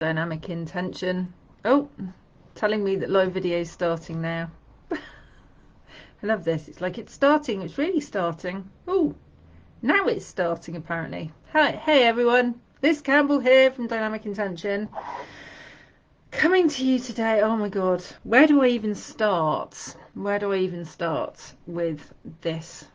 Dynamic intention. Oh, telling me that live video is starting now. I love this. It's like it's starting. It's really starting. Oh, now it's starting apparently. Hi, hey everyone. Liz Campbell here from Dynamic Intention. Coming to you today. Oh my God. Where do I even start? Where do I even start with this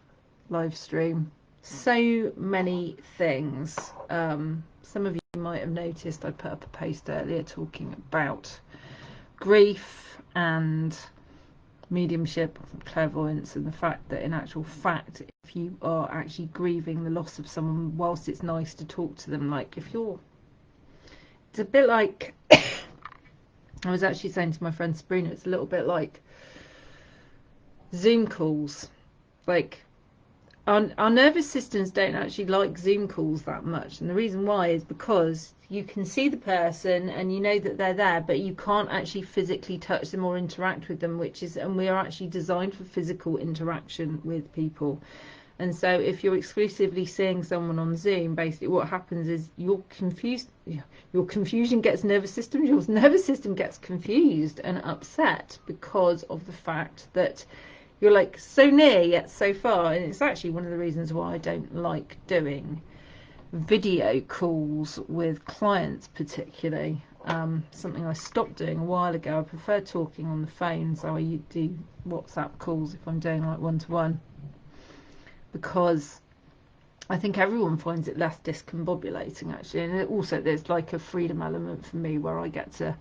live stream? So many things. Some of you might have noticed I put up a post earlier talking about grief and mediumship, clairvoyance, and the fact that in actual fact, if you are actually grieving the loss of someone, whilst it's nice to talk to them, like if you're, it's a bit like I was actually saying to my friend Sabrina, it's a little bit like Zoom calls. Like our nervous systems don't actually like Zoom calls that much, and the reason why is because you can see the person and you know that they're there, but you can't actually physically touch them or interact with them, and we are actually designed for physical interaction with people. And so if you're exclusively seeing someone on Zoom, basically what happens is your confusion gets your nervous system gets confused and upset because of the fact that you're like so near yet so far. And it's actually one of the reasons why I don't like doing video calls with clients particularly. Something I stopped doing a while ago. I prefer talking on the phone, so I do WhatsApp calls if I'm doing like one-to-one, because I think everyone finds it less discombobulating actually, and also there's like a freedom element for me where I get to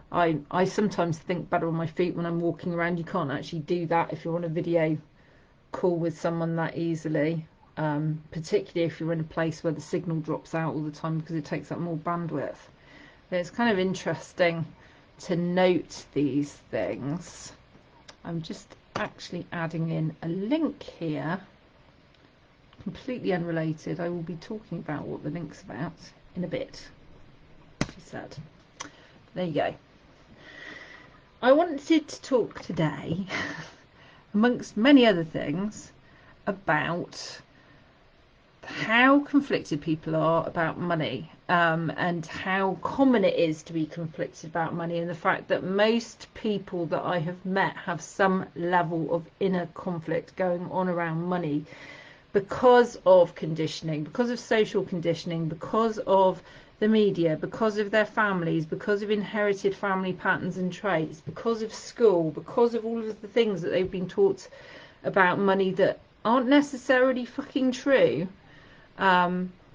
I sometimes think better on my feet when I'm walking around. You can't actually do that if you're on a video call with someone that easily, particularly if you're in a place where the signal drops out all the time because it takes up more bandwidth. And it's kind of interesting to note these things. I'm just actually adding in a link here, completely unrelated. I will be talking about what the link's about in a bit, she said. There you go. I wanted to talk today, amongst many other things, about how conflicted people are about money, and how common it is to be conflicted about money, and the fact that most people that I have met have some level of inner conflict going on around money because of conditioning, because of social conditioning, because of the media, because of their families, because of inherited family patterns and traits, because of school, because of all of the things that they've been taught about money that aren't necessarily fucking true.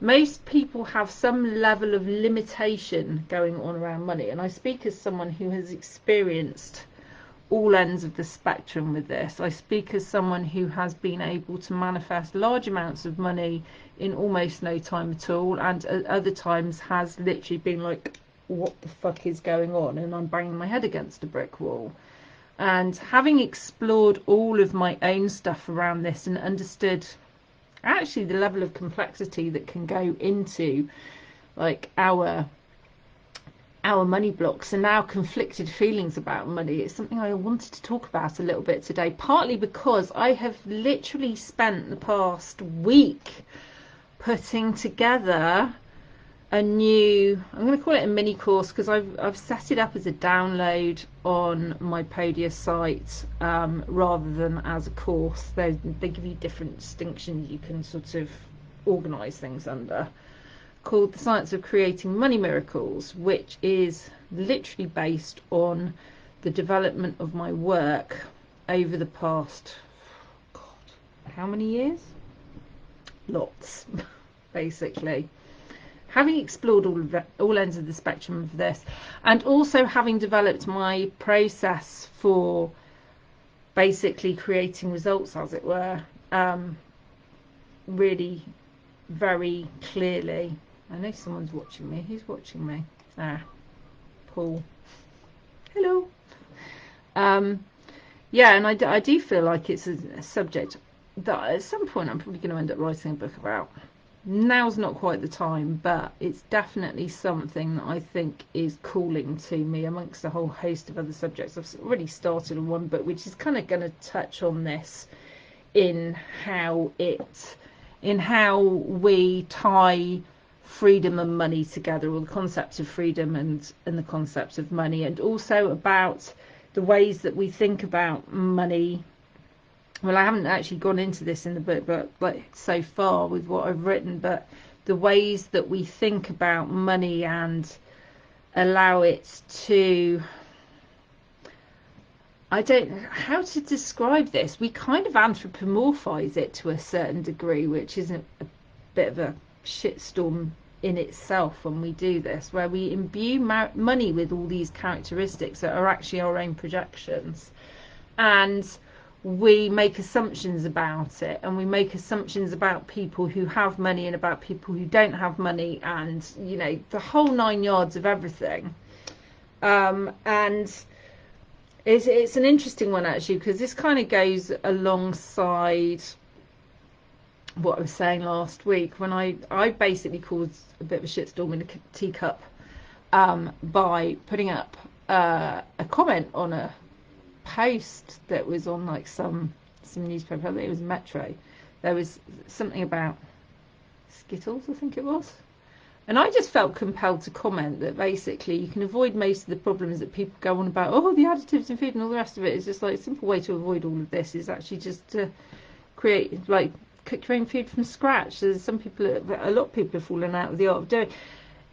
Most people have some level of limitation going on around money, and I speak as someone who has experienced all ends of the spectrum with this. I speak as someone who has been able to manifest large amounts of money in almost no time at all, and at other times has literally been like, what the fuck is going on, and I'm banging my head against a brick wall. And having explored all of my own stuff around this and understood actually the level of complexity that can go into like our money blocks and our conflicted feelings about money, it's something I wanted to talk about a little bit today, partly because I have literally spent the past week putting together a new, I'm going to call it a mini course, because I've set it up as a download on my Podia site, rather than as a course. They give you different distinctions you can sort of organise things under, called The Science of Creating Money Miracles, which is literally based on the development of my work over the past, God, how many years? Lots, basically. Having explored all ends of the spectrum of this, and also having developed my process for basically creating results, as it were, really very clearly. I know someone's watching me. Who's watching me? Paul. Hello. Yeah, and I do feel like it's a subject that at some point I'm probably going to end up writing a book about. Now's not quite the time, but it's definitely something that I think is calling to me amongst a whole host of other subjects. I've already started on one book which is kind of going to touch on this in how we tie freedom and money together, or the concept of freedom and the concept of money, and also about the ways that we think about money. Well, I haven't actually gone into this in the book, but like so far with what I've written, but the ways that we think about money and allow it to, I don't know how to describe this. We kind of anthropomorphize it to a certain degree, which is a bit of a shitstorm in itself when we do this, where we imbue money with all these characteristics that are actually our own projections, and we make assumptions about it, and we make assumptions about people who have money and about people who don't have money, and you know, the whole 9 yards of everything. And it's an interesting one actually, because this kind of goes alongside what I was saying last week when I basically caused a bit of a shitstorm in a teacup by putting up a comment on a post that was on like some newspaper. I think it was Metro. There was something about Skittles, I think it was, and I just felt compelled to comment that basically you can avoid most of the problems that people go on about, oh, the additives in food and all the rest of it. Is just like a simple way to avoid all of this is actually just to create, like, cook your own food from scratch. There's a lot of people have fallen out of the art of doing.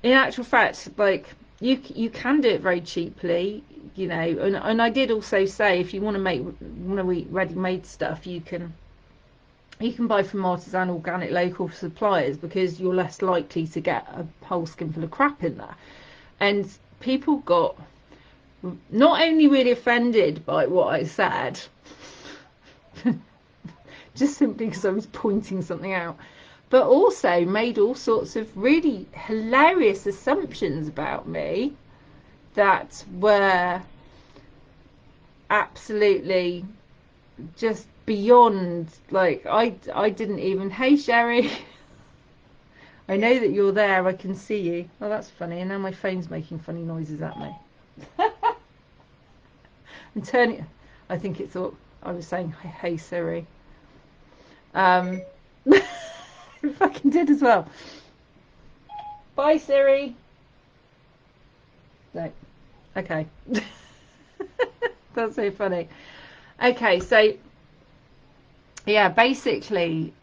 In actual fact, like, you can do it very cheaply, you know, and I did also say if you want to eat ready-made stuff, you can buy from artisan, organic, local suppliers, because you're less likely to get a whole skin full of crap in there. And people got not only really offended by what I said, just simply because I was pointing something out, but also made all sorts of really hilarious assumptions about me that were absolutely just beyond, like, I didn't even, hey Sherry, I know that you're there, I can see you. Oh, that's funny. And now my phone's making funny noises at me. I'm turning, I think it thought I was saying hey Siri. It fucking did as well. Bye Siri. No. Okay. That's so funny. Okay, so yeah, basically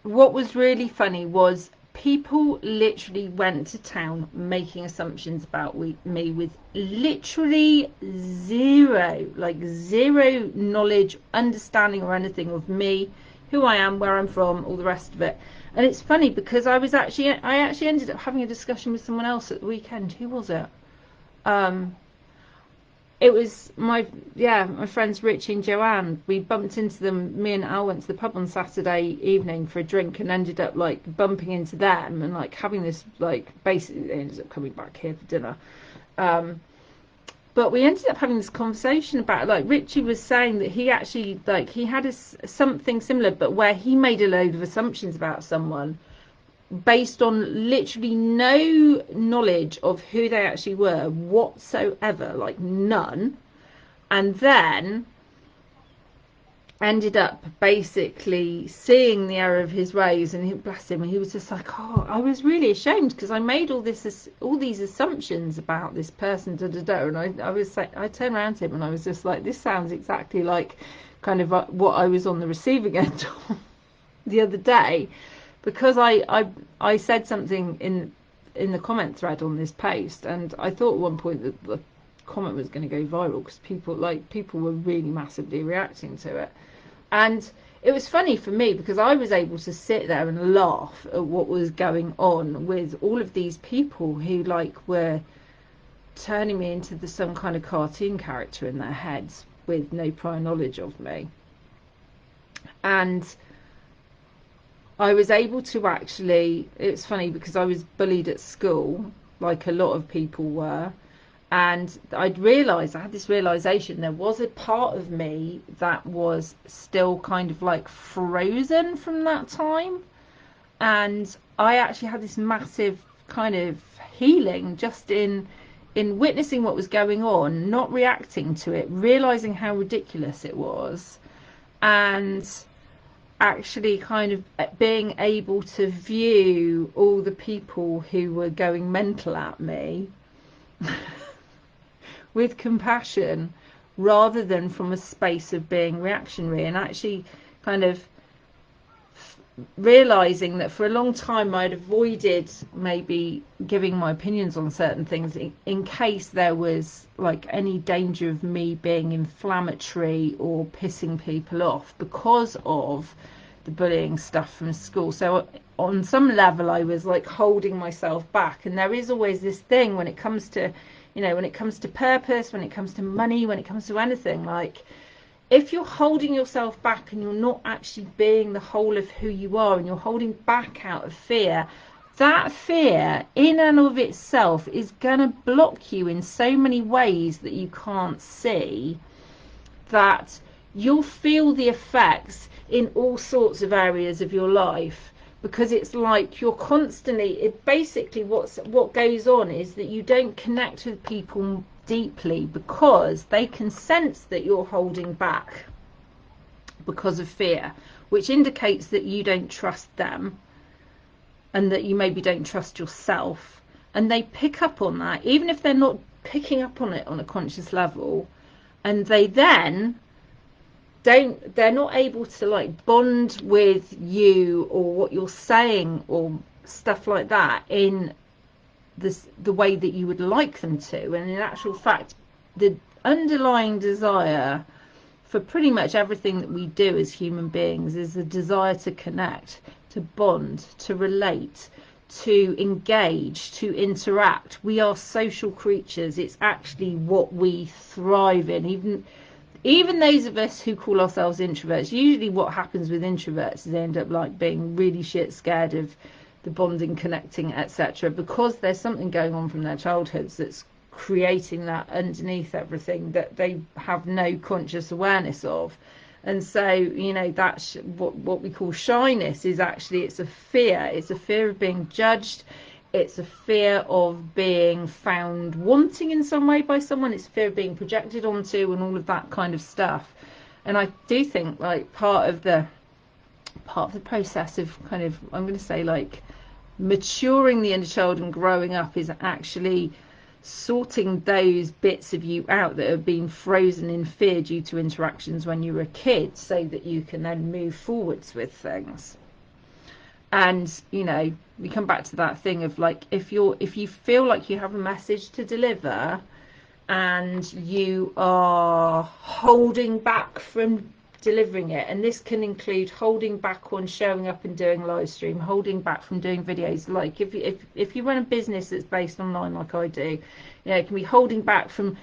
what was really funny was people literally went to town making assumptions about me with literally zero knowledge, understanding or anything of me, who I am, where I'm from, all the rest of it. And it's funny because I actually ended up having a discussion with someone else at the weekend. Who was it? It was my friends Richie and Joanne. We bumped into them. Me and Al went to the pub on Saturday evening for a drink and ended up like bumping into them and like having this, like, basically they ended up coming back here for dinner. But we ended up having this conversation about, like, Richie was saying that he actually, like, he had something similar, but where he made a load of assumptions about someone based on literally no knowledge of who they actually were whatsoever, like none, and then ended up basically seeing the error of his ways, and he, bless him, and he was just like, oh, I was really ashamed because I made all these assumptions about this person, and I turned around to him and I was just like, this sounds exactly like kind of what I was on the receiving end of the other day, because I said something in the comment thread on this post, and I thought at one point that the comment was going to go viral because people were really massively reacting to it. And it was funny for me because I was able to sit there and laugh at what was going on with all of these people who, like, were turning me into some kind of cartoon character in their heads with no prior knowledge of me. And I was able to actually, it's funny because I was bullied at school, like a lot of people were, and I had this realization there was a part of me that was still kind of like frozen from that time, and I actually had this massive kind of healing just in witnessing what was going on, not reacting to it, realizing how ridiculous it was, and actually kind of being able to view all the people who were going mental at me with compassion, rather than from a space of being reactionary, and actually kind of realizing that for a long time I'd avoided maybe giving my opinions on certain things in case there was like any danger of me being inflammatory or pissing people off because of the bullying stuff from school. So on some level I was like holding myself back, and there is always this thing when it comes to, you know, when it comes to purpose, when it comes to money, when it comes to anything, like if you're holding yourself back and you're not actually being the whole of who you are, and you're holding back out of fear, that fear in and of itself is going to block you in so many ways that you can't see, that you'll feel the effects in all sorts of areas of your life, because it's like you're constantly, it basically what goes on is that you don't connect with people deeply because they can sense that you're holding back because of fear, which indicates that you don't trust them and that you maybe don't trust yourself, and they pick up on that even if they're not picking up on it on a conscious level, and they then they're not able to like bond with you or what you're saying or stuff like that in the way that you would like them to. And in actual fact, the underlying desire for pretty much everything that we do as human beings is a desire to connect, to bond, to relate, to engage, to interact. We are social creatures. It's actually what we thrive in. Even those of us who call ourselves introverts, usually what happens with introverts is they end up like being really shit scared of the bonding, connecting, etc., because there's something going on from their childhoods that's creating that underneath everything that they have no conscious awareness of. And so, you know, that's what we call shyness. Is actually, it's a fear of being judged, it's a fear of being found wanting in some way by someone, it's a fear of being projected onto, and all of that kind of stuff. And I do think like part of the process of kind of, I'm going to say, like maturing the inner child and growing up is actually sorting those bits of you out that have been frozen in fear due to interactions when you were a kid, so that you can then move forwards with things. And you know, we come back to that thing of like, if you feel like you have a message to deliver and you are holding back from delivering it, and this can include holding back on showing up and doing live stream, holding back from doing videos, like if you run a business that's based online like I do, you know, it can be holding back from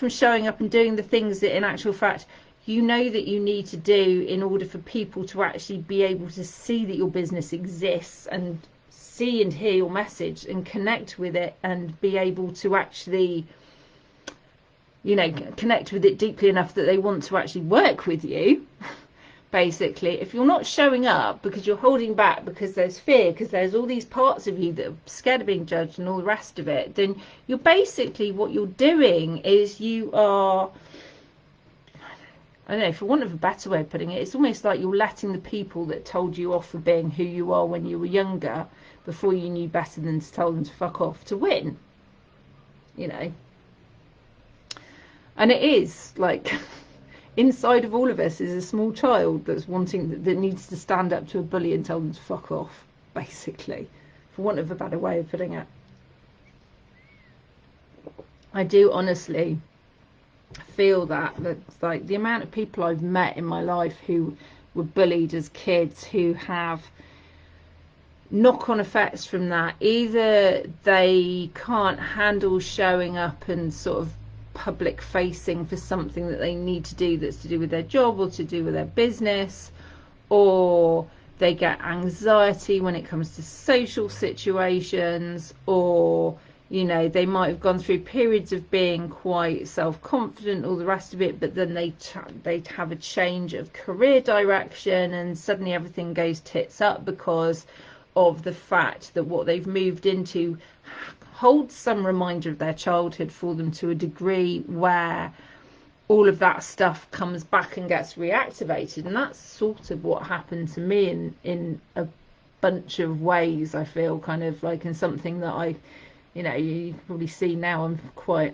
showing up and doing the things that in actual fact you know that you need to do in order for people to actually be able to see that your business exists and see and hear your message and connect with it and be able to actually, you know, connect with it deeply enough that they want to actually work with you. Basically, if you're not showing up because you're holding back because there's fear, because there's all these parts of you that are scared of being judged and all the rest of it, then you're basically, what you're doing is you are, I don't know, for want of a better way of putting it, it's almost like you're letting the people that told you off for being who you are when you were younger, before you knew better than to tell them to fuck off, to win, you know. And it is like inside of all of us is a small child that's wanting, that needs to stand up to a bully and tell them to fuck off, basically, for want of a better way of putting it. I do honestly feel that like the amount of people I've met in my life who were bullied as kids, who have knock-on effects from that. Either they can't handle showing up and sort of public facing for something that they need to do that's to do with their job or to do with their business, or they get anxiety when it comes to social situations, or you know, they might have gone through periods of being quite self-confident, all the rest of it, but then they have a change of career direction and suddenly everything goes tits up because of the fact that what they've moved into holds some reminder of their childhood for them to a degree where all of that stuff comes back and gets reactivated. And that's sort of what happened to me in a bunch of ways. I feel kind of like in something that I, you know, you can probably see now I'm quite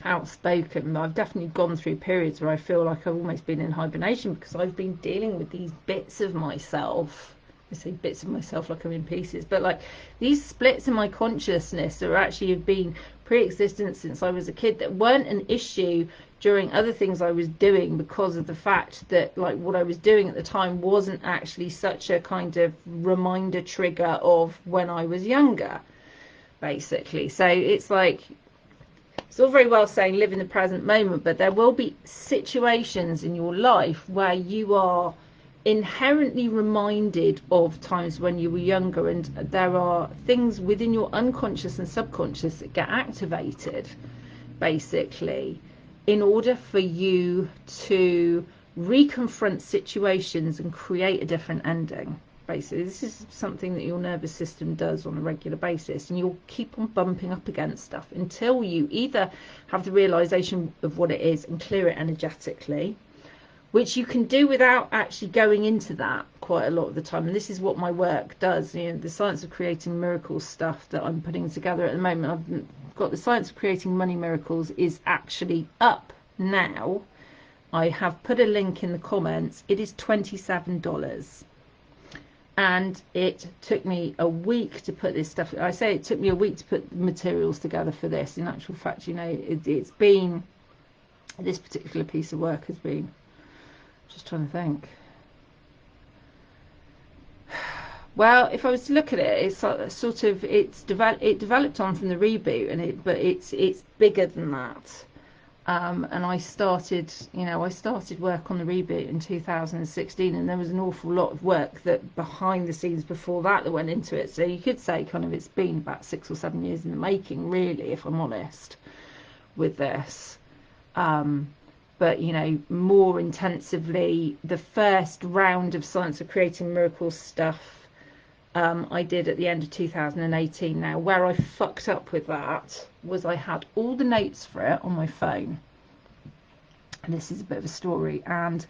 outspoken. I've definitely gone through periods where I feel like I've almost been in hibernation because I've been dealing with these bits of myself. I say bits of myself like I'm in pieces, but like these splits in my consciousness that actually have been pre-existent since I was a kid, that weren't an issue during other things I was doing, because of the fact that like what I was doing at the time wasn't actually such a kind of reminder trigger of when I was younger, basically. So it's like, it's all very well saying live in the present moment, but there will be situations in your life where you are inherently reminded of times when you were younger, and there are things within your unconscious and subconscious that get activated, basically, in order for you to reconfront situations and create a different ending. Basically, this is something that your nervous system does on a regular basis, and you'll keep on bumping up against stuff until you either have the realization of what it is and clear it energetically, which you can do without actually going into that quite a lot of the time. And this is what my work does. You know, the Science of Creating Miracles stuff that I'm putting together at the moment, I've got the Science of Creating Money Miracles is actually up now. I have put a link in the comments. It is $27. And it took me a week to put this stuff. I say it took me a week to put the materials together for this. In actual fact, you know, it's been, this particular piece of work has been, just trying to think. Well, if I was to look at it, it's sort of, it developed on from the reboot, but it's bigger than that. And I started work on the reboot in 2016, and there was an awful lot of work that behind the scenes before that went into it. So you could say kind of it's been about 6 or 7 years in the making, really, if I'm honest, with this. But, you know, more intensively, the first round of Science of Creating Miracles stuff I did at the end of 2018. Now, where I fucked up with that was I had all the notes for it on my phone. And this is a bit of a story. And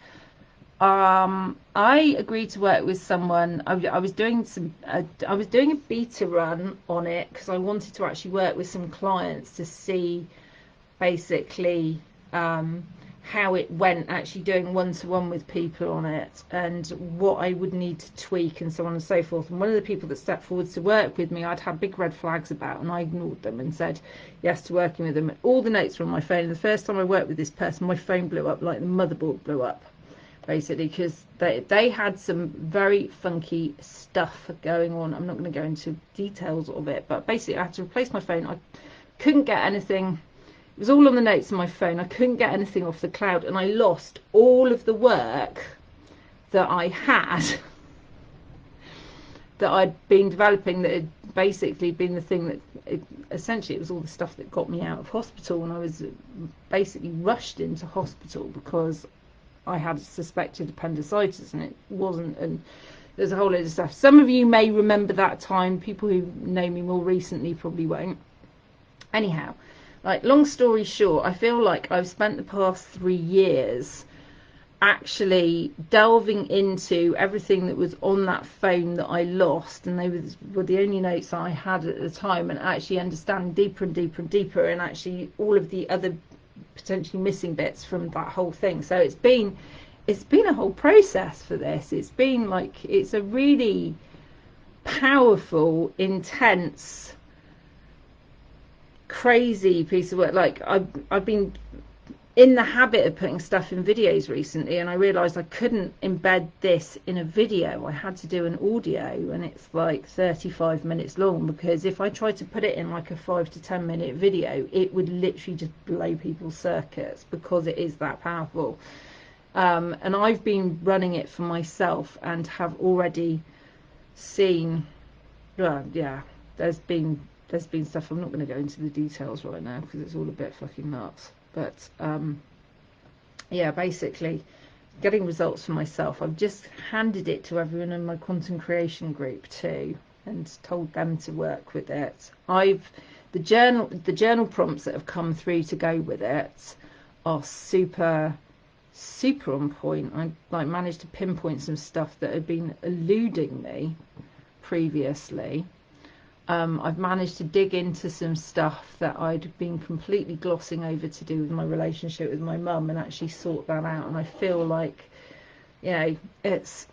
I agreed to work with someone. I was doing a beta run on it because I wanted to actually work with some clients to see basically how it went, actually doing one-to-one with people on it, and what I would need to tweak and so on and so forth. And one of the people that stepped forward to work with me, I'd had big red flags about, and I ignored them and said yes to working with them. All the notes were on my phone, and the first time I worked with this person, my phone blew up, like the motherboard blew up, basically, because they had some very funky stuff going on. I'm not going to go into details of it, but basically I had to replace my phone. I couldn't get anything. It was all on the notes on my phone. I couldn't get anything off the cloud, and I lost all of the work that I had, that I'd been developing, that had basically been the thing that, essentially it was all the stuff that got me out of hospital, and I was basically rushed into hospital because I had suspected appendicitis, and it wasn't, and there's a whole load of stuff. Some of you may remember that time. People who know me more recently probably won't. Anyhow, like, long story short, I feel like I've spent the past 3 years actually delving into everything that was on that phone that I lost, and they were the only notes I had at the time, and actually understanding deeper and deeper and deeper, and actually all of the other potentially missing bits from that whole thing. So it's been a whole process for this. It's been like, it's a really powerful, intense, crazy piece of work. Like, I've been in the habit of putting stuff in videos recently, and I realized I couldn't embed this in a video. I had to do an audio, and it's like 35 minutes long, because if I tried to put it in like a 5 to 10 minute video, it would literally just blow people's circuits, because it is that powerful. And I've been running it for myself and have already seen, yeah, there's been stuff. I'm not going to go into the details right now because it's all a bit fucking nuts. But yeah, basically getting results for myself. I've just handed it to everyone in my quantum creation group too, and told them to work with it. The journal prompts that have come through to go with it, are super on point. I like managed to pinpoint some stuff that had been eluding me previously. I've managed to dig into some stuff that I'd been completely glossing over to do with my relationship with my mum, and actually sort that out. And I feel like, you know, it's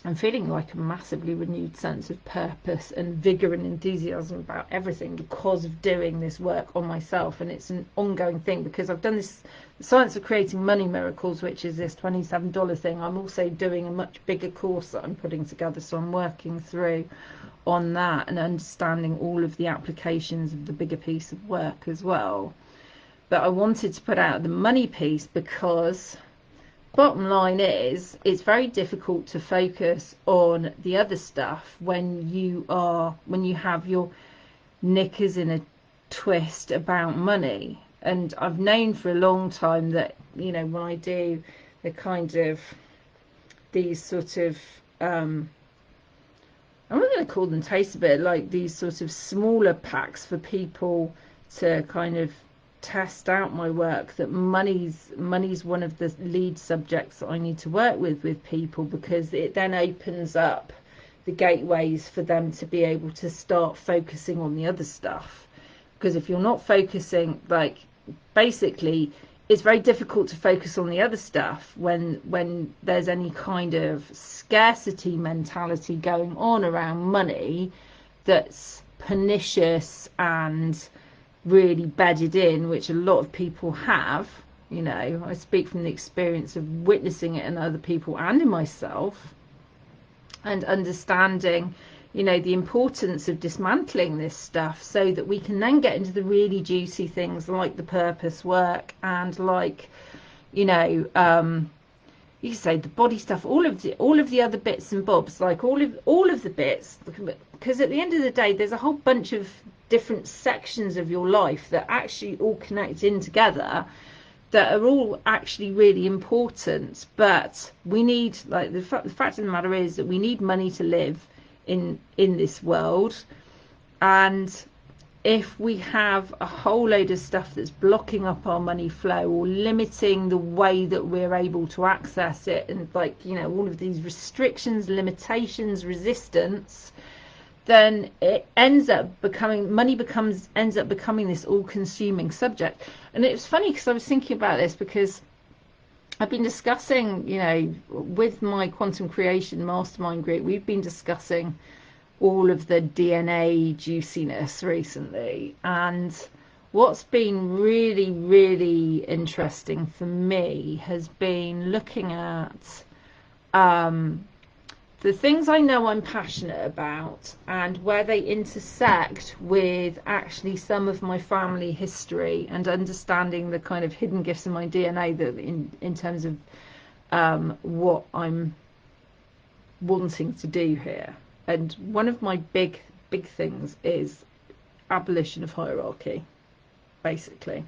I'm feeling like a massively renewed sense of purpose and vigor and enthusiasm about everything because of doing this work on myself. And it's an ongoing thing, because I've done this The Science of Creating Money Miracles, which is this $27 thing. I'm also doing a much bigger course that I'm putting together, so I'm working through on that and understanding all of the applications of the bigger piece of work as well. But I wanted to put out the money piece because bottom line is, it's very difficult to focus on the other stuff when you have your knickers in a twist about money. And I've known for a long time that, you know, when I do the kind of these sort of I'm not going to call them taste a bit, like these sort of smaller packs for people to kind of test out my work, that money's one of the lead subjects that I need to work with people, because it then opens up the gateways for them to be able to start focusing on the other stuff. Because if you're not focusing, like, basically it's very difficult to focus on the other stuff when there's any kind of scarcity mentality going on around money that's pernicious and really bedded in, which a lot of people have. You know, I speak from the experience of witnessing it in other people and in myself, and understanding, you know, the importance of dismantling this stuff so that we can then get into the really juicy things like the purpose work and, like, you know, you can say the body stuff, all of the other bits and bobs, like all of the bits, because at the end of the day there's a whole bunch of different sections of your life that actually all connect in together, that are all actually really important. But we need, like, the fact of the matter is that we need money to live in this world. And if we have a whole load of stuff that's blocking up our money flow or limiting the way that we're able to access it, and, like, you know, all of these restrictions, limitations, resistance, then it ends up becoming this all-consuming subject. And it was funny because I was thinking about this, because I've been discussing, you know, with my quantum creation mastermind group, we've been discussing all of the DNA juiciness recently. And what's been really, really interesting for me has been looking at the things I know I'm passionate about and where they intersect with actually some of my family history, and understanding the kind of hidden gifts in my DNA that in terms of what I'm wanting to do here. And one of my big things is abolition of hierarchy, basically.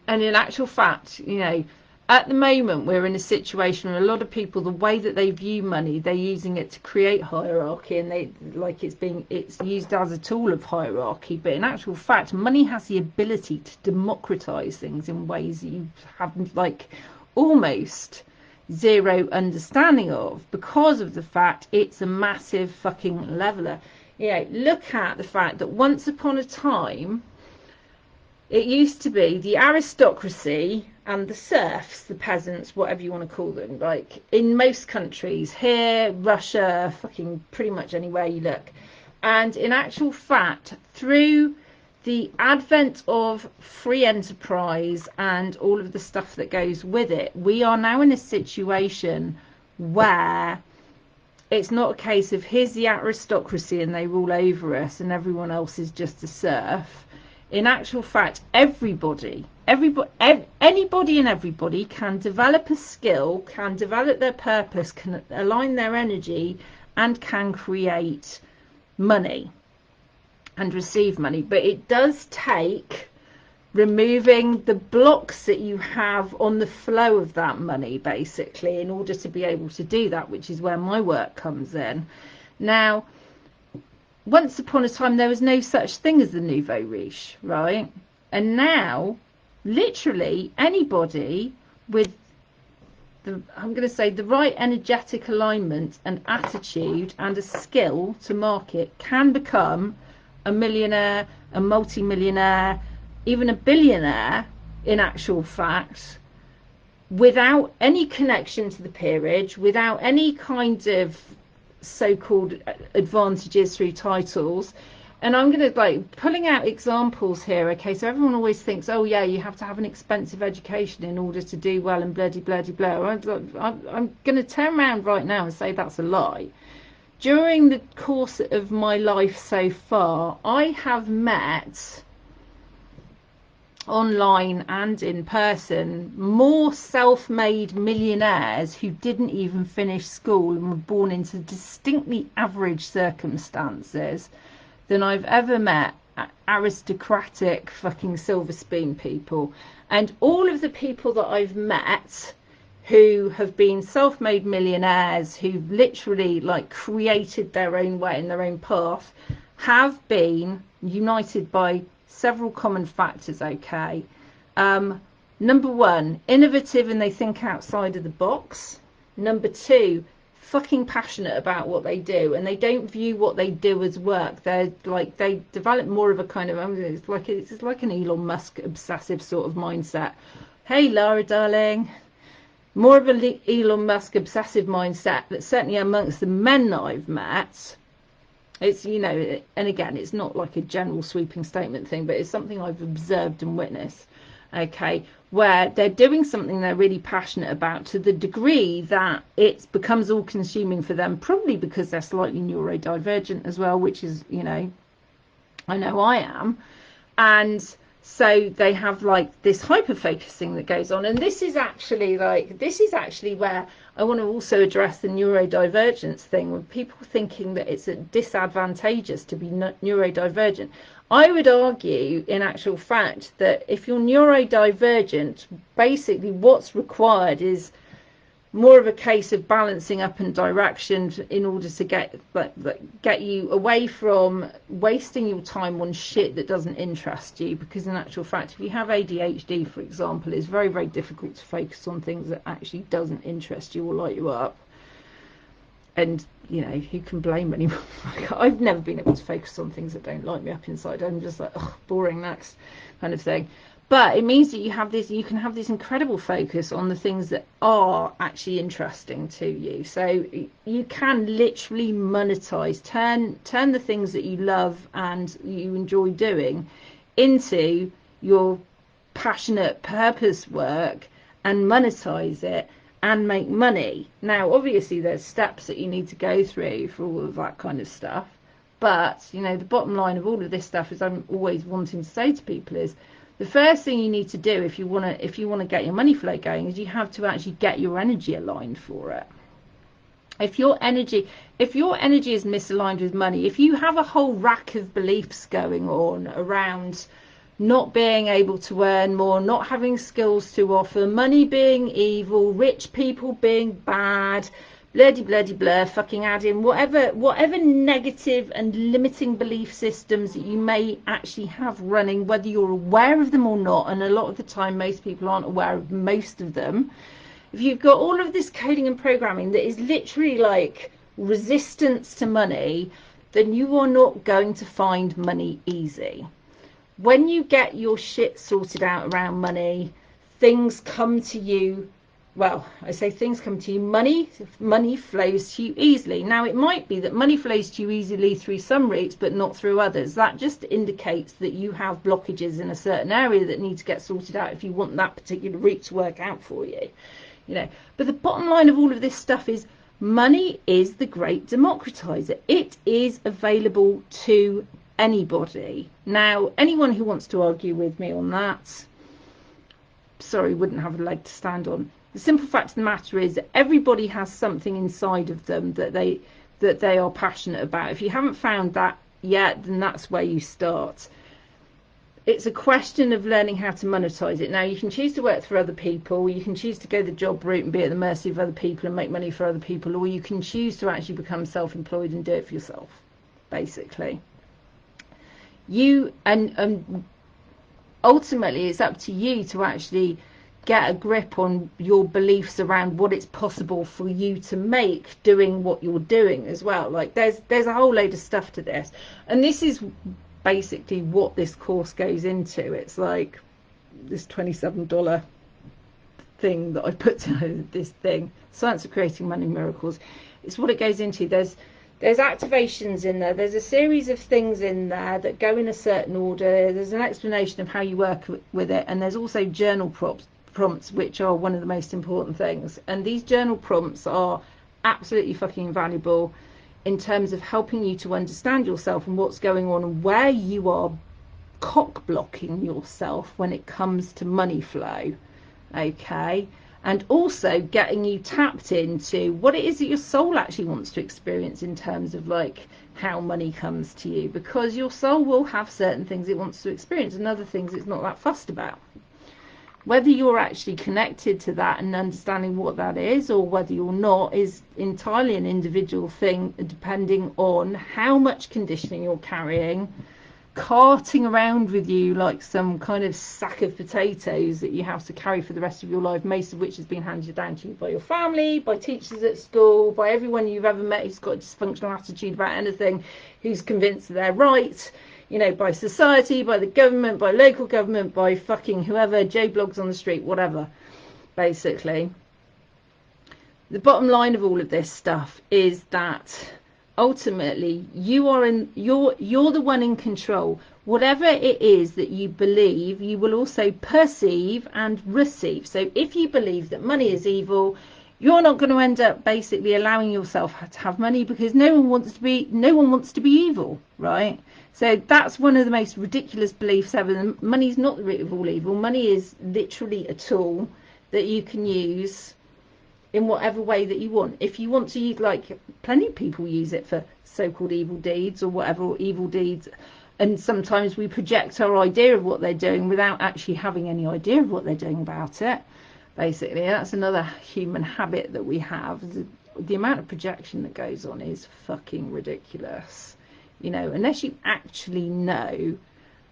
And in actual fact, you know, at the moment we're in a situation where a lot of people, the way that they view money, they're using it to create hierarchy, and they, like, it's used as a tool of hierarchy. But in actual fact, money has the ability to democratise things in ways that you have, like, almost zero understanding of, because of the fact it's a massive fucking leveler. You know, look at the fact that once upon a time it used to be the aristocracy and the serfs, the peasants, whatever you want to call them, like in most countries, here, Russia, fucking pretty much anywhere you look. And in actual fact, through the advent of free enterprise and all of the stuff that goes with it, we are now in a situation where it's not a case of here's the aristocracy and they rule over us and everyone else is just a serf. In actual fact, anybody and everybody can develop a skill, can develop their purpose, can align their energy, and can create money and receive money. But it does take removing the blocks that you have on the flow of that money, basically, in order to be able to do that, which is where my work comes in. Now, once upon a time there was no such thing as the nouveau riche, right? And now, literally, anybody with I'm going to say the right energetic alignment and attitude and a skill to market can become a millionaire, a multi-millionaire, even a billionaire in actual fact, without any connection to the peerage, without any kind of so-called advantages through titles. And I'm going to like pulling out examples here. Okay, so everyone always thinks, oh yeah, you have to have an expensive education in order to do well and bloody bloody blah. I'm going to turn around right now and say that's a lie. During the course of my life so far, I have met online and in person more self-made millionaires who didn't even finish school and were born into distinctly average circumstances than I've ever met aristocratic fucking silver spoon people. And all of the people that I've met who have been self-made millionaires, who've literally like created their own way and their own path, have been united by several common factors. Okay, number one, innovative and they think outside of the box. Number two, fucking passionate about what they do, and they don't view what they do as work. They're like, they develop more of a kind of, it's like an Elon Musk obsessive sort of mindset. Hey Lara darling, more of an Elon Musk obsessive mindset, that certainly amongst the men that I've met, it's, you know, and again, it's not like a general sweeping statement thing, but it's something I've observed and witnessed. Okay, where they're doing something they're really passionate about to the degree that it becomes all consuming for them, probably because they're slightly neurodivergent as well, which is, you know I am. And so they have like this hyper focusing that goes on, and this is actually where I want to also address the neurodivergence thing, with people thinking that it's disadvantageous to be neurodivergent. I would argue, in actual fact, that if you're neurodivergent, basically what's required is more of a case of balancing up and direction in order to get you away from wasting your time on shit that doesn't interest you. Because in actual fact, if you have ADHD, for example, it's very, very difficult to focus on things that actually doesn't interest you or light you up. And, you know, who can blame anyone? I've never been able to focus on things that don't light me up inside. I'm just like, oh, boring, next kind of thing. But it means that you can have this incredible focus on the things that are actually interesting to you. So you can literally monetize, turn the things that you love and you enjoy doing into your passionate purpose work and monetize it and make money. Now, obviously, there's steps that you need to go through for all of that kind of stuff. But, you know, the bottom line of all of this stuff is I'm always wanting to say to people is the first thing you need to do if you want to get your money flow going is you have to actually get your energy aligned for it. If your energy is misaligned with money, if you have a whole rack of beliefs going on around not being able to earn more, not having skills to offer, money being evil, rich people being bad, bloody blah, fucking add in whatever negative and limiting belief systems that you may actually have running, whether you're aware of them or not, and a lot of the time most people aren't aware of most of them. If you've got all of this coding and programming that is literally like resistance to money, then you are not going to find money easy. When you get your shit sorted out around money, things come to you. Well, I say things come to you. Money flows to you easily. Now, it might be that money flows to you easily through some routes, but not through others. That just indicates that you have blockages in a certain area that need to get sorted out if you want that particular route to work out for you. You know. But the bottom line of all of this stuff is money is the great democratizer. It is available to anybody. Now, anyone who wants to argue with me on that, sorry, wouldn't have a leg to stand on. The simple fact of the matter is that everybody has something inside of them that they are passionate about. If you haven't found that yet, then that's where you start. It's a question of learning how to monetize it. Now, you can choose to work for other people, you can choose to go the job route and be at the mercy of other people and make money for other people, or you can choose to actually become self-employed and do it for yourself, basically. You and ultimately it's up to you to actually get a grip on your beliefs around what it's possible for you to make doing what you're doing as well. Like there's a whole load of stuff to this, and this is basically what this course goes into. It's like this $27 thing that I put together, this thing, Science of Creating Money Miracles. It's what it goes into. There's activations in there, there's a series of things in there that go in a certain order, there's an explanation of how you work with it, and there's also journal prompts, which are one of the most important things. And these journal prompts are absolutely fucking invaluable in terms of helping you to understand yourself and what's going on and where you are cock blocking yourself when it comes to money flow. Okay, and also getting you tapped into what it is that your soul actually wants to experience in terms of like how money comes to you, because your soul will have certain things it wants to experience and other things it's not that fussed about. Whether you're actually connected to that and understanding what that is, or whether you're not, is entirely an individual thing, depending on how much conditioning you're carrying, carting around with you like some kind of sack of potatoes that you have to carry for the rest of your life, most of which has been handed down to you by your family, by teachers at school, by everyone you've ever met who's got a dysfunctional attitude about anything, who's convinced that they're right, you know, by society, by the government, by local government, by fucking whoever, Joe Blogs on the street, whatever. Basically, the bottom line of all of this stuff is that ultimately you're the one in control. Whatever it is that you believe, you will also perceive and receive. So if you believe that money is evil, you're not going to end up basically allowing yourself to have money, because no one wants to be evil, right? So that's one of the most ridiculous beliefs ever. Money's not the root of all evil. Money is literally a tool that you can use in whatever way that you want. If you want to use, like plenty of people use it for so-called evil deeds or whatever evil deeds, and sometimes we project our idea of what they're doing without actually having any idea of what they're doing about it. Basically, that's another human habit that we have. The amount of projection that goes on is fucking ridiculous. You know, unless you actually know,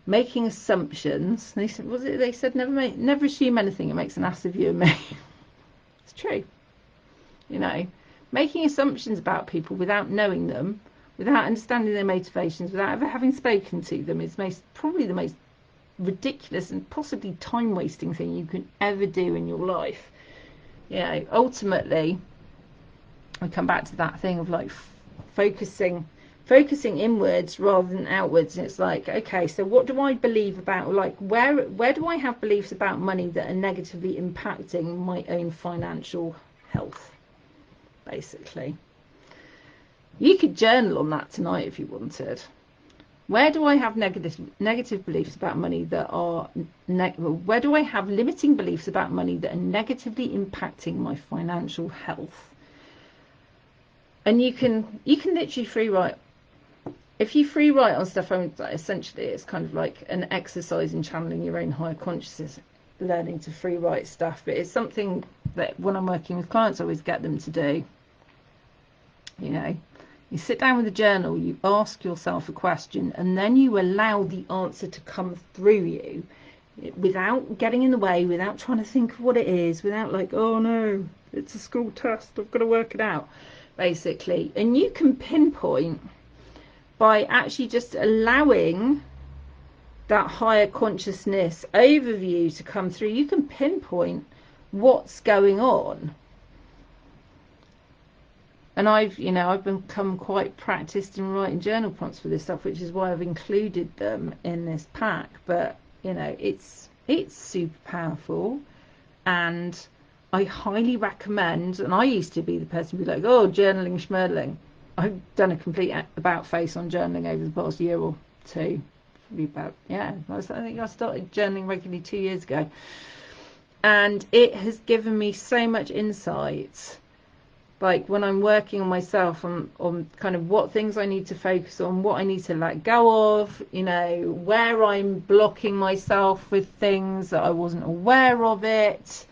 making assumptions. They said never assume anything. It makes an ass of you and me. It's true. You know, making assumptions about people without knowing them, without understanding their motivations, without ever having spoken to them, is probably the most ridiculous and possibly time-wasting thing you can ever do in your life. You know, ultimately, I come back to that thing of like focusing inwards rather than outwards. And it's like, okay, so what do I believe about, like, where do I have beliefs about money that are negatively impacting my own financial health? Basically, you could journal on that tonight if you wanted. Where do I have negative beliefs about money that are where do I have limiting beliefs about money that are negatively impacting my financial health? And you can literally free write. If you free write on stuff, essentially it's kind of like an exercise in channeling your own higher consciousness, learning to free write stuff. But it's something that when I'm working with clients, I always get them to do. You know, you sit down with a journal, you ask yourself a question, and then you allow the answer to come through you without getting in the way, without trying to think of what it is, without like, oh no, it's a school test, I've got to work it out, basically. And you can pinpoint by actually just allowing that higher consciousness overview to come through. You can pinpoint what's going on. And I've become quite practiced in writing journal prompts for this stuff, which is why I've included them in this pack. But you know, it's super powerful, and I highly recommend. And I used to be the person who'd be like, oh, journaling, schmurling. I've done a complete about face on journaling over the past year or two. I think I started journaling regularly 2 years ago, and it has given me so much insight. Like when I'm working on myself, on kind of what things I need to focus on, what I need to let go of, you know, where I'm blocking myself with things that I wasn't aware of it,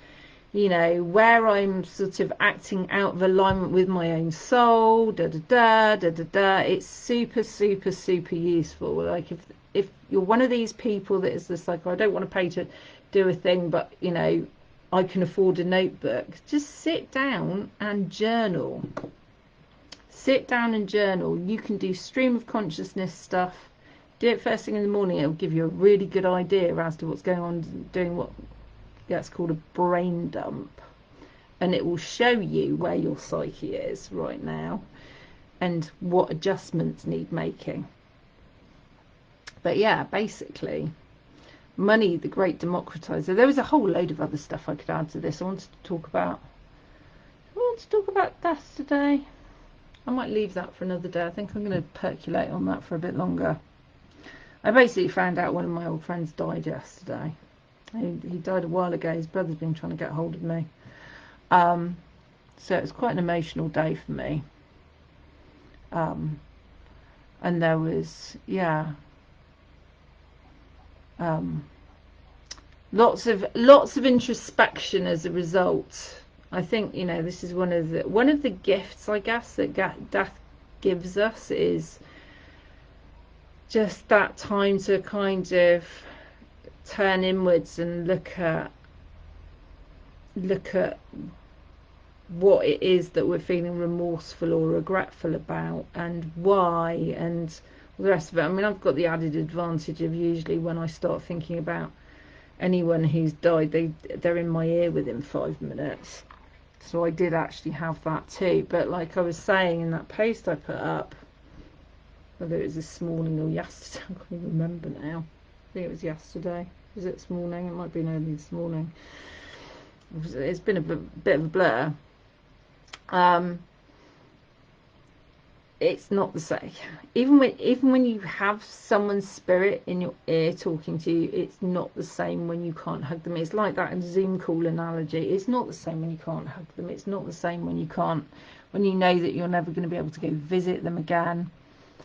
you know, where I'm sort of acting out of alignment with my own soul, it's super, super, super useful. Like if you're one of these people that is just like, I don't want to pay to do a thing, but you know, I can afford a notebook, just sit down and journal. Sit down and journal. You can do stream of consciousness stuff. Do it first thing in the morning. It'll give you a really good idea as to what's going on, doing what that's called a brain dump. And it will show you where your psyche is right now and what adjustments need making. But yeah, basically, money, the great democratizer. There was a whole load of other stuff I could add to this. I wanted to talk about death today. I might leave that for another day. I think I'm going to percolate on that for a bit longer. I basically found out one of my old friends died yesterday. He died a while ago. His brother's been trying to get hold of me. So it was quite an emotional day for me. And there was, lots of introspection as a result. I think, you know, this is one of the gifts, I guess, that death gives us, is just that time to kind of turn inwards and look at what it is that we're feeling remorseful or regretful about, and why, and all the rest of it. I mean, I've got the added advantage of, usually when I start thinking about anyone who's died, they're in my ear within 5 minutes. So I did actually have that too. But like I was saying in that post I put up, whether it was this morning or yesterday, I can't even remember now. I think it was yesterday. Was it this morning? It might have been early this morning. It's been a bit of a blur. It's not the same. Even when you have someone's spirit in your ear talking to you, it's not the same when you can't hug them. It's like that Zoom call analogy. It's not the same when you can't hug them. It's not the same when you know that you're never going to be able to go visit them again,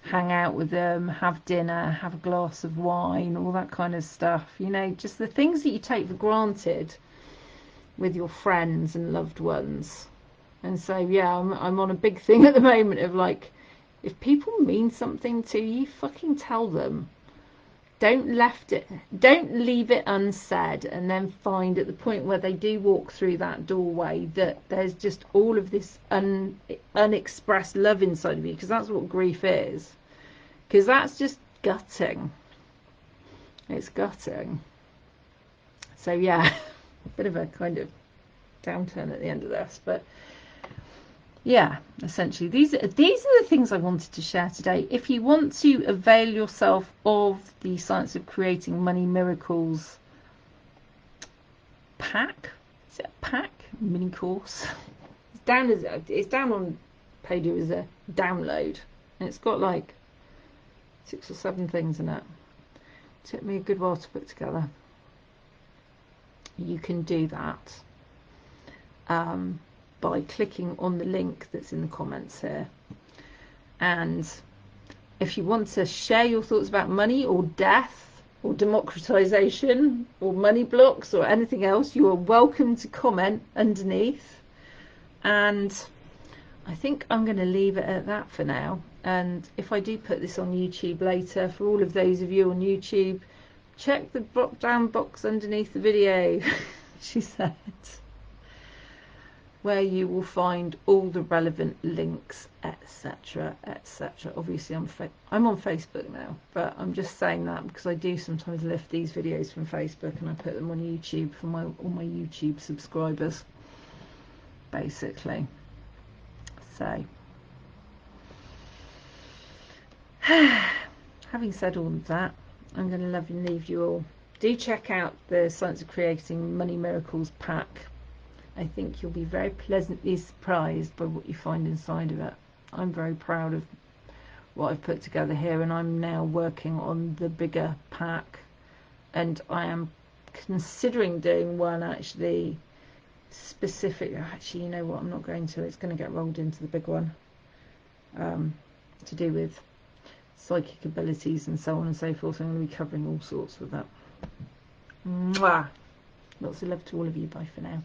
hang out with them, have dinner, have a glass of wine, all that kind of stuff. You know, just the things that you take for granted with your friends and loved ones. And so, yeah, I'm on a big thing at the moment of like, if people mean something to you, fucking tell them. Don't leave it unsaid, and then find at the point where they do walk through that doorway that there's just all of this unexpressed love inside of you, because that's what grief is. Because that's just gutting. It's gutting. So yeah, a bit of a kind of downturn at the end of this, but yeah, essentially these are the things I wanted to share today. If you want to avail yourself of the Science of Creating Money Miracles pack, is it a pack? Mini course. It's down on Paydo as a download, and it's got like 6 or 7 things in it. It took me a good while to put together. You can do that by clicking on the link that's in the comments here. And if you want to share your thoughts about money or death or democratization or money blocks or anything else, you are welcome to comment underneath. And I think I'm going to leave it at that for now. And if I do put this on YouTube later, for all of those of you on YouTube, check the drop down box underneath the video, she said, where you will find all the relevant links, etc, etc. Obviously I'm on Facebook now, but I'm just saying that because I do sometimes lift these videos from Facebook and I put them on YouTube for all my YouTube subscribers, basically. So having said all of that, I'm going to love and leave you all. Do check out the Science of Creating Money Miracles pack. I think you'll be very pleasantly surprised by what you find inside of it. I'm very proud of what I've put together here, and I'm now working on the bigger pack, and I am considering doing one actually specific. Actually, you know what, I'm not going to. It's going to get rolled into the big one, to do with psychic abilities and so on and so forth. I'm going to be covering all sorts with that. Mwah! Lots of love to all of you. Bye for now.